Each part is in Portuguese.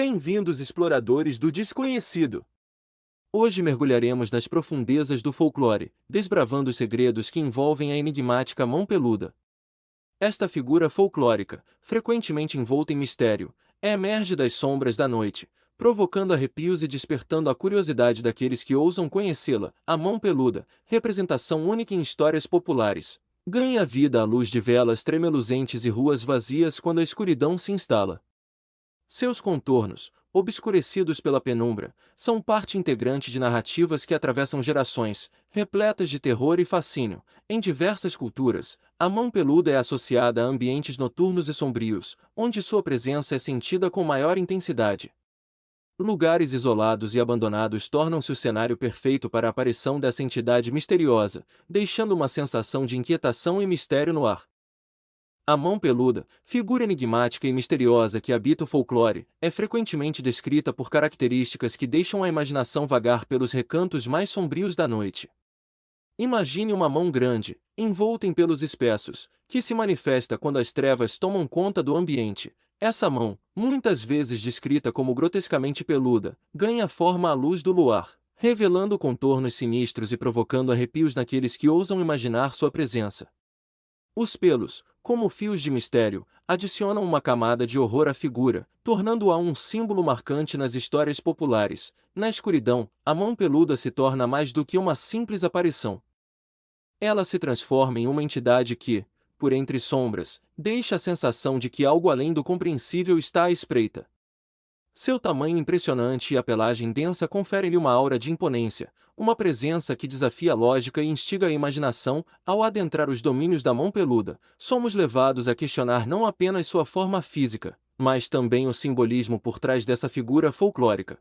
Bem-vindos, exploradores do desconhecido! Hoje mergulharemos nas profundezas do folclore, desbravando os segredos que envolvem a enigmática mão peluda. Esta figura folclórica, frequentemente envolta em mistério, emerge das sombras da noite, provocando arrepios e despertando a curiosidade daqueles que ousam conhecê-la. A mão peluda, representação única em histórias populares, ganha vida à luz de velas tremeluzentes e ruas vazias quando a escuridão se instala. Seus contornos, obscurecidos pela penumbra, são parte integrante de narrativas que atravessam gerações, repletas de terror e fascínio. Em diversas culturas, a mão peluda é associada a ambientes noturnos e sombrios, onde sua presença é sentida com maior intensidade. Lugares isolados e abandonados tornam-se o cenário perfeito para a aparição dessa entidade misteriosa, deixando uma sensação de inquietação e mistério no ar. A mão peluda, figura enigmática e misteriosa que habita o folclore, é frequentemente descrita por características que deixam a imaginação vagar pelos recantos mais sombrios da noite. Imagine uma mão grande, envolta em pelos espessos, que se manifesta quando as trevas tomam conta do ambiente. Essa mão, muitas vezes descrita como grotescamente peluda, ganha forma à luz do luar, revelando contornos sinistros e provocando arrepios naqueles que ousam imaginar sua presença. Os pelos, como fios de mistério, adicionam uma camada de horror à figura, tornando-a um símbolo marcante nas histórias populares. Na escuridão, a mão peluda se torna mais do que uma simples aparição. Ela se transforma em uma entidade que, por entre sombras, deixa a sensação de que algo além do compreensível está à espreita. Seu tamanho impressionante e a pelagem densa conferem-lhe uma aura de imponência, uma presença que desafia a lógica e instiga a imaginação. Ao adentrar os domínios da mão peluda, somos levados a questionar não apenas sua forma física, mas também o simbolismo por trás dessa figura folclórica.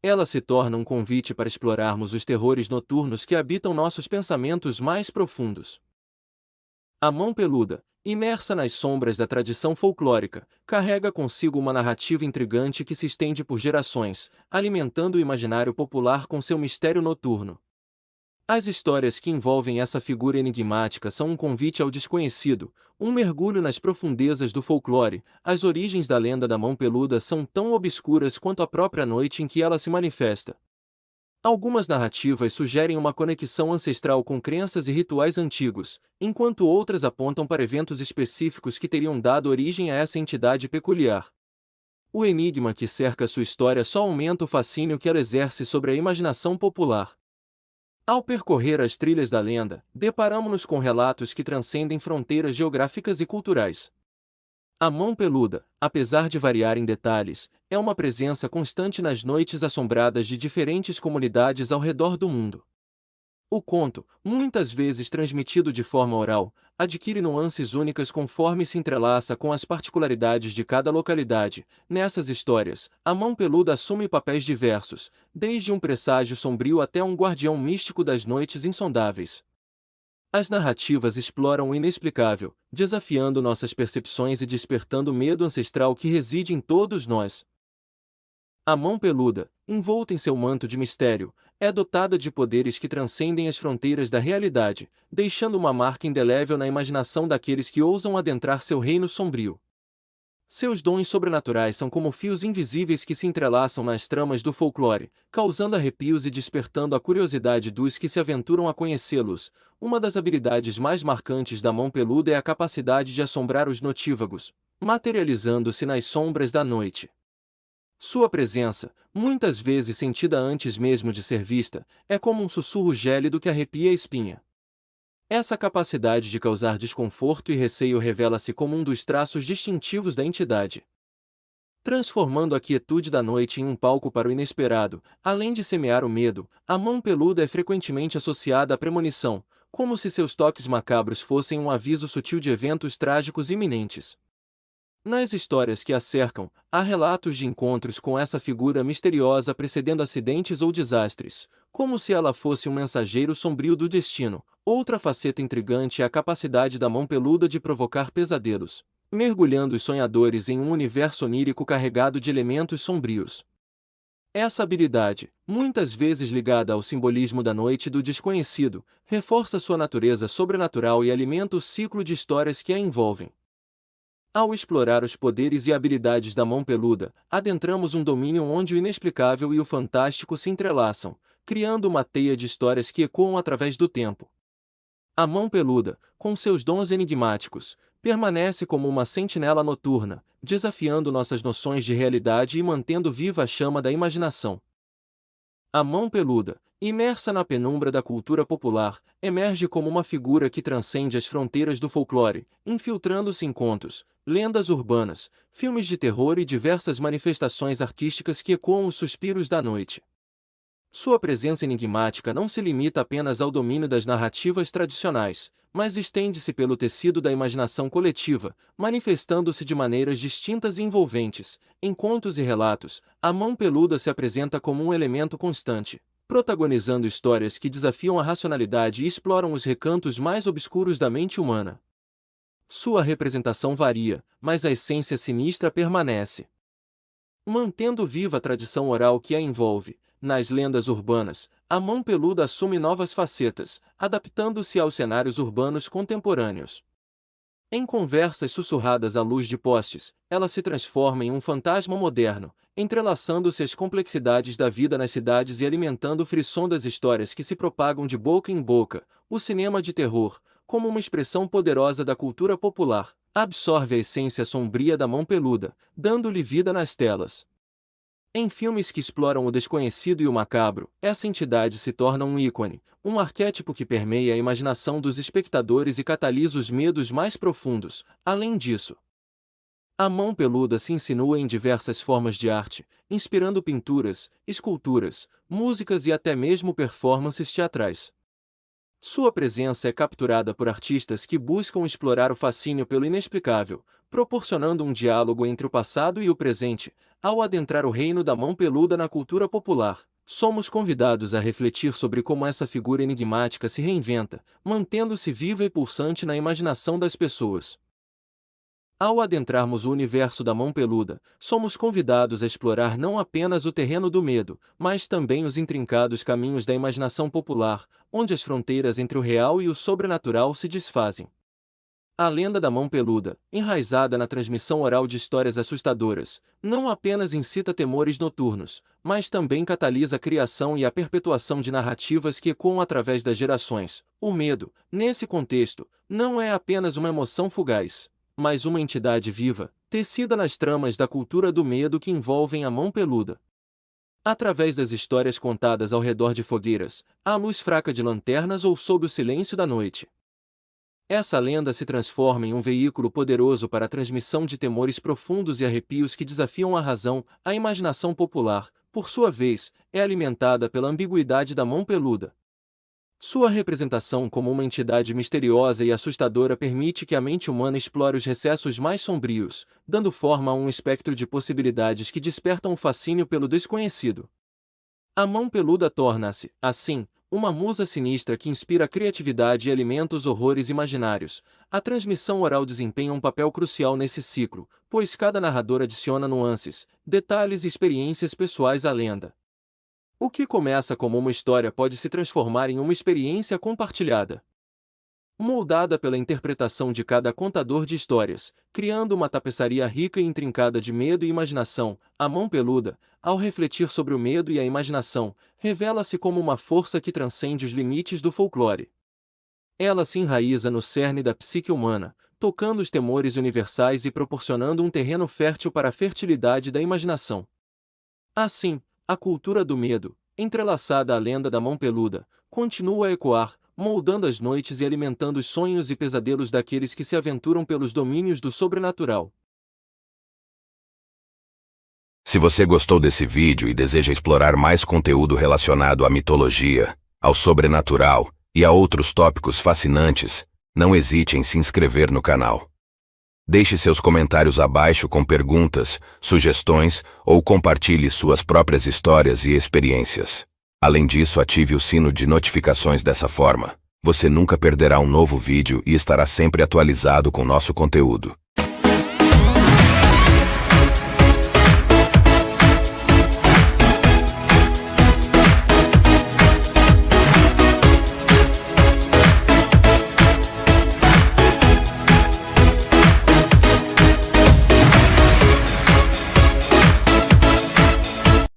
Ela se torna um convite para explorarmos os terrores noturnos que habitam nossos pensamentos mais profundos. A mão peluda, imersa nas sombras da tradição folclórica, carrega consigo uma narrativa intrigante que se estende por gerações, alimentando o imaginário popular com seu mistério noturno. As histórias que envolvem essa figura enigmática são um convite ao desconhecido, um mergulho nas profundezas do folclore. As origens da lenda da mão peluda são tão obscuras quanto a própria noite em que ela se manifesta. Algumas narrativas sugerem uma conexão ancestral com crenças e rituais antigos, enquanto outras apontam para eventos específicos que teriam dado origem a essa entidade peculiar. O enigma que cerca sua história só aumenta o fascínio que ela exerce sobre a imaginação popular. Ao percorrer as trilhas da lenda, deparamos-nos com relatos que transcendem fronteiras geográficas e culturais. A mão peluda, apesar de variar em detalhes, é uma presença constante nas noites assombradas de diferentes comunidades ao redor do mundo. O conto, muitas vezes transmitido de forma oral, adquire nuances únicas conforme se entrelaça com as particularidades de cada localidade. Nessas histórias, a mão peluda assume papéis diversos, desde um presságio sombrio até um guardião místico das noites insondáveis. As narrativas exploram o inexplicável, desafiando nossas percepções e despertando o medo ancestral que reside em todos nós. A mão peluda, envolta em seu manto de mistério, é dotada de poderes que transcendem as fronteiras da realidade, deixando uma marca indelével na imaginação daqueles que ousam adentrar seu reino sombrio. Seus dons sobrenaturais são como fios invisíveis que se entrelaçam nas tramas do folclore, causando arrepios e despertando a curiosidade dos que se aventuram a conhecê-los. Uma das habilidades mais marcantes da mão peluda é a capacidade de assombrar os notívagos, materializando-se nas sombras da noite. Sua presença, muitas vezes sentida antes mesmo de ser vista, é como um sussurro gélido que arrepia a espinha. Essa capacidade de causar desconforto e receio revela-se como um dos traços distintivos da entidade. Transformando a quietude da noite em um palco para o inesperado, além de semear o medo, a mão peluda é frequentemente associada à premonição, como se seus toques macabros fossem um aviso sutil de eventos trágicos iminentes. Nas histórias que a cercam, há relatos de encontros com essa figura misteriosa precedendo acidentes ou desastres, como se ela fosse um mensageiro sombrio do destino. Outra faceta intrigante é a capacidade da mão peluda de provocar pesadelos, mergulhando os sonhadores em um universo onírico carregado de elementos sombrios. Essa habilidade, muitas vezes ligada ao simbolismo da noite e do desconhecido, reforça sua natureza sobrenatural e alimenta o ciclo de histórias que a envolvem. Ao explorar os poderes e habilidades da mão peluda, adentramos um domínio onde o inexplicável e o fantástico se entrelaçam, criando uma teia de histórias que ecoam através do tempo. A mão peluda, com seus dons enigmáticos, permanece como uma sentinela noturna, desafiando nossas noções de realidade e mantendo viva a chama da imaginação. A mão peluda, imersa na penumbra da cultura popular, emerge como uma figura que transcende as fronteiras do folclore, infiltrando-se em contos, lendas urbanas, filmes de terror e diversas manifestações artísticas que ecoam os suspiros da noite. Sua presença enigmática não se limita apenas ao domínio das narrativas tradicionais, mas estende-se pelo tecido da imaginação coletiva, manifestando-se de maneiras distintas e envolventes. Em contos e relatos, a mão peluda se apresenta como um elemento constante, protagonizando histórias que desafiam a racionalidade e exploram os recantos mais obscuros da mente humana. Sua representação varia, mas a essência sinistra permanece. Mantendo viva a tradição oral que a envolve, nas lendas urbanas, a mão peluda assume novas facetas, adaptando-se aos cenários urbanos contemporâneos. Em conversas sussurradas à luz de postes, ela se transforma em um fantasma moderno, entrelaçando-se às complexidades da vida nas cidades e alimentando o frisson das histórias que se propagam de boca em boca. O cinema de terror, como uma expressão poderosa da cultura popular, absorve a essência sombria da mão peluda, dando-lhe vida nas telas. Em filmes que exploram o desconhecido e o macabro, essa entidade se torna um ícone, um arquétipo que permeia a imaginação dos espectadores e catalisa os medos mais profundos. Além disso, a mão peluda se insinua em diversas formas de arte, inspirando pinturas, esculturas, músicas e até mesmo performances teatrais. Sua presença é capturada por artistas que buscam explorar o fascínio pelo inexplicável, proporcionando um diálogo entre o passado e o presente. Ao adentrar o reino da mão peluda na cultura popular, somos convidados a refletir sobre como essa figura enigmática se reinventa, mantendo-se viva e pulsante na imaginação das pessoas. Ao adentrarmos o universo da mão peluda, somos convidados a explorar não apenas o terreno do medo, mas também os intrincados caminhos da imaginação popular, onde as fronteiras entre o real e o sobrenatural se desfazem. A lenda da mão peluda, enraizada na transmissão oral de histórias assustadoras, não apenas incita temores noturnos, mas também catalisa a criação e a perpetuação de narrativas que ecoam através das gerações. O medo, nesse contexto, não é apenas uma emoção fugaz, mas uma entidade viva, tecida nas tramas da cultura do medo que envolvem a mão peluda. Através das histórias contadas ao redor de fogueiras, à luz fraca de lanternas ou sob o silêncio da noite, essa lenda se transforma em um veículo poderoso para a transmissão de temores profundos e arrepios que desafiam a razão. A imaginação popular, por sua vez, é alimentada pela ambiguidade da mão peluda. Sua representação como uma entidade misteriosa e assustadora permite que a mente humana explore os recessos mais sombrios, dando forma a um espectro de possibilidades que despertam o fascínio pelo desconhecido. A mão peluda torna-se, assim, uma musa sinistra que inspira criatividade e alimenta os horrores imaginários. A transmissão oral desempenha um papel crucial nesse ciclo, pois cada narrador adiciona nuances, detalhes e experiências pessoais à lenda. O que começa como uma história pode se transformar em uma experiência compartilhada, moldada pela interpretação de cada contador de histórias, criando uma tapeçaria rica e intrincada de medo e imaginação. A mão peluda, ao refletir sobre o medo e a imaginação, revela-se como uma força que transcende os limites do folclore. Ela se enraiza no cerne da psique humana, tocando os temores universais e proporcionando um terreno fértil para a fertilidade da imaginação. Assim, a cultura do medo, entrelaçada à lenda da mão peluda, continua a ecoar, moldando as noites e alimentando os sonhos e pesadelos daqueles que se aventuram pelos domínios do sobrenatural. Se você gostou desse vídeo e deseja explorar mais conteúdo relacionado à mitologia, ao sobrenatural e a outros tópicos fascinantes, não hesite em se inscrever no canal. Deixe seus comentários abaixo com perguntas, sugestões ou compartilhe suas próprias histórias e experiências. Além disso, ative o sino de notificações dessa forma. Você nunca perderá um novo vídeo e estará sempre atualizado com nosso conteúdo.